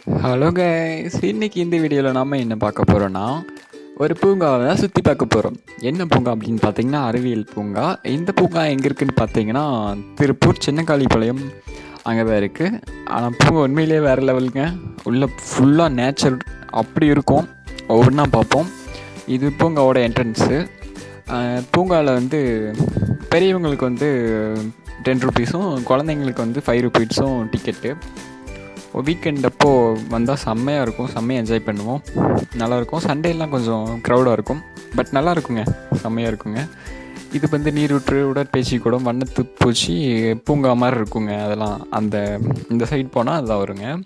Hello guys, இன்னைக்கு இந்த வீடியோவில் நம்ம என்ன பார்க்க போகிறோன்னா ஒரு பூங்காவை தான் சுற்றி பார்க்க போகிறோம். என்ன பூங்கா அப்படின்னு பார்த்தீங்கன்னா அறிவியல் பூங்கா. இந்த பூங்கா எங்கே இருக்குதுன்னு பார்த்தீங்கன்னா திருப்பூர் சின்னக்காளிப்பாளையம் அங்கே தான் இருக்குது. ஆனால் பூங்கா உண்மையிலேயே வேறு லெவலுங்க. உள்ள ஃபுல்லாக நேச்சர் அப்படி இருக்கும். ஒவ்வொன்றா பார்ப்போம். இது பூங்காவோட என்ட்ரன்ஸு. பூங்காவில் வந்து பெரியவங்களுக்கு வந்து 10 ருபீஸும் குழந்தைங்களுக்கு வந்து 5 ருபீஸும் டிக்கெட்டு. வீக்கெண்ட் அப்போது வந்தால் செம்மையாக இருக்கும், செம்மையாக என்ஜாய் பண்ணுவோம், நல்லாயிருக்கும். சண்டேலாம் கொஞ்சம் க்ரௌடாக இருக்கும், பட் நல்லா இருக்குங்க, செம்மையாக இருக்குங்க. இது வந்து நீரூற்று, உடற்பயிற்சி கூடம், வண்ணத்து பூச்சி பூங்கா மாதிரி இருக்குங்க. அதெல்லாம் இந்த சைடு போனால் அதுதான் வருங்க.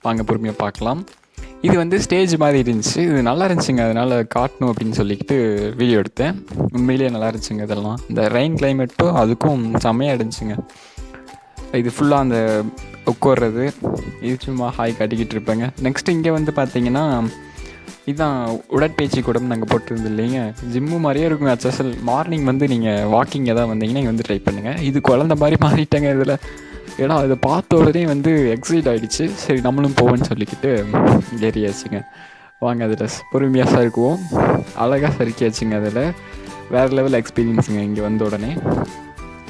வாங்க பொறுமையாக பார்க்கலாம். இது வந்து ஸ்டேஜ் மாதிரி இருந்துச்சு. இது நல்லா இருந்துச்சுங்க, அதனால் காட்டணும் அப்படின்னு சொல்லிக்கிட்டு வீடியோ எடுத்தேன். உண்மையிலேயே நல்லா இருந்துச்சுங்க. இதெல்லாம் இந்த ரெயின் கிளைமேட்டும் அதுக்கும் செம்மையாக இருந்துச்சுங்க. இது ஃபுல்லாக அந்த உட்கார்றது, இது சும்மா ஹாய் காட்டிக்கிட்டு இருப்பேங்க. நெக்ஸ்ட்டு இங்கே வந்து பார்த்தீங்கன்னா இதுதான் உடற்பயிற்சி கூடம் நாங்கள் போட்டிருந்து இல்லைங்க. ஜிம்மு மாதிரியே இருக்குங்க. HSL மார்னிங் வந்து நீங்கள் வாக்கிங் எதாவது வந்தீங்கன்னா இங்கே வந்து ட்ரை பண்ணுங்கள். இது குழந்த மாதிரி மாறிட்டேங்க இதில். ஏன்னா அதை பார்த்த உடனே வந்து எக்ஸைட் ஆகிடுச்சு. சரி நம்மளும் போவோன்னு சொல்லிக்கிட்டு ஏறியாச்சுங்க. வாங்க அதில் பொறுமையாக சறுக்குவோம். அழகாக சறுக்கியாச்சுங்க. அதில் வேறு லெவல் எக்ஸ்பீரியன்ஸுங்க இங்கே வந்த உடனே.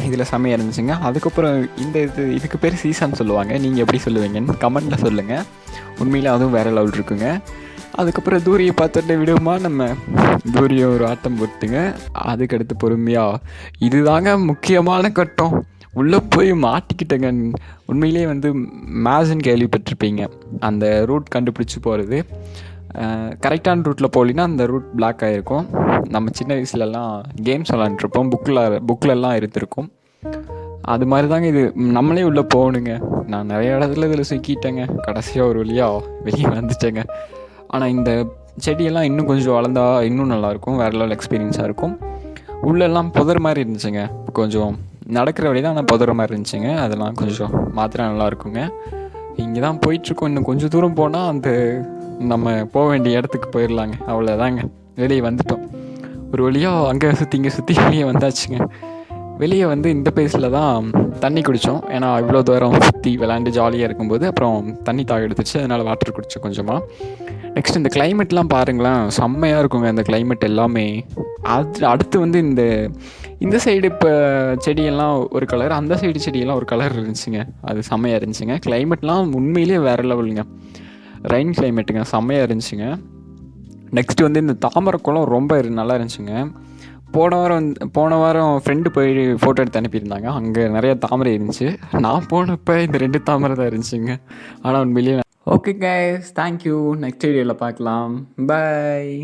இதில் செம்மையாக இருந்துச்சுங்க. அதுக்கப்புறம் இதுக்கு பேர் சீசன் சொல்லுவாங்க. நீங்கள் எப்படி சொல்லுவீங்கன்னு கமெண்ட்டில் சொல்லுங்கள். உண்மையில் அதுவும் வேறு லெவல் இருக்குங்க. அதுக்கப்புறம் தூரியை பார்த்துட்டு விடுவோமா, நம்ம தூரியை ஒரு ஆட்டம் போட்டுங்க. அதுக்கடுத்து பொறுமையாக இதுதாங்க முக்கியமான கட்டம். உள்ளே போய் மாட்டிக்கிட்டேங்க. உண்மையிலே வந்து மேஜின் கேள்விப்பட்டிருப்பீங்க, அந்த ரூட் கண்டுபிடிச்சி போகிறது. கரெக்டான ரூட்டில் போகலின்னா அந்த ரூட் பிளாக் ஆகிருக்கும். நம்ம சின்ன வயசுலலாம் கேம்ஸ் விளாண்டுருப்போம், புக்கிலலாம் இருந்திருக்கும். அது மாதிரி தாங்க இது. நம்மளே உள்ளே போகணுங்க. நான் நிறைய இடத்துல இதில் சிக்கிட்டேங்க. கடைசியாக ஒரு வழியாக வெளியே வந்துட்டேங்க. ஆனால் இந்த செடியெல்லாம் இன்னும் கொஞ்சம் வளர்ந்தா இன்னும் நல்லாயிருக்கும், வேறு லெவல் எக்ஸ்பீரியன்ஸாக இருக்கும். உள்ளெல்லாம் புதர் மாதிரி இருந்துச்சுங்க. கொஞ்சம் நடக்கிற வழி தான், ஆனால் புதர் மாதிரி இருந்துச்சுங்க. அதெல்லாம் கொஞ்சம் மாத்திரம் நல்லாயிருக்குங்க. இங்கே தான் போயிட்டுருக்கோம். இன்னும் கொஞ்சம் தூரம் போனால் அந்த நம்ம போக வேண்டிய இடத்துக்கு போயிடலாங்க. அவ்வளோதாங்க, வெளியே வந்துட்டோம். ஒரு வழியாக அங்கே இங்கே சுற்றி வெளியே வந்தாச்சுங்க. வெளியே வந்து இந்த பிளேஸில் தான் தண்ணி குடித்தோம். ஏன்னா இவ்வளோ தூரம் சுற்றி விளாண்டு ஜாலியாக இருக்கும்போது அப்புறம் தண்ணி தாக எடுத்துச்சு, அதனால் வாட்டர் குடித்தோம் கொஞ்சமாக. நெக்ஸ்ட் இந்த கிளைமேட்லாம் பாருங்களேன், செம்மையாக இருக்குங்க இந்த கிளைமேட் எல்லாமே. அடுத்து வந்து இந்த சைடு இப்போ செடியெல்லாம் ஒரு கலர், அந்த சைடு செடியெல்லாம் ஒரு கலர் இருந்துச்சுங்க. அது செம்மையாக இருந்துச்சுங்க. கிளைமேட்லாம் உண்மையிலேயே வேறு லெவலுங்க. ரெயின் கிளைமேட்டுங்க, செம்மையாக இருந்துச்சுங்க. நெக்ஸ்ட்டு வந்து இந்த தாமரை குளம் ரொம்ப நல்லா இருந்துச்சுங்க. போன வாரம் ஃப்ரெண்டு போய் ஃபோட்டோ எடுத்து அனுப்பியிருந்தாங்க. அங்கே நிறைய தாமரை இருந்துச்சு. நான் போனப்போ இந்த 2 தாமரை தான் இருந்துச்சுங்க. ஆனால் உண்மையிலேயே ஓகே கைஸ், தேங்க்யூ. நெக்ஸ்ட் வீடியோவில் பார்க்கலாம். பாய்.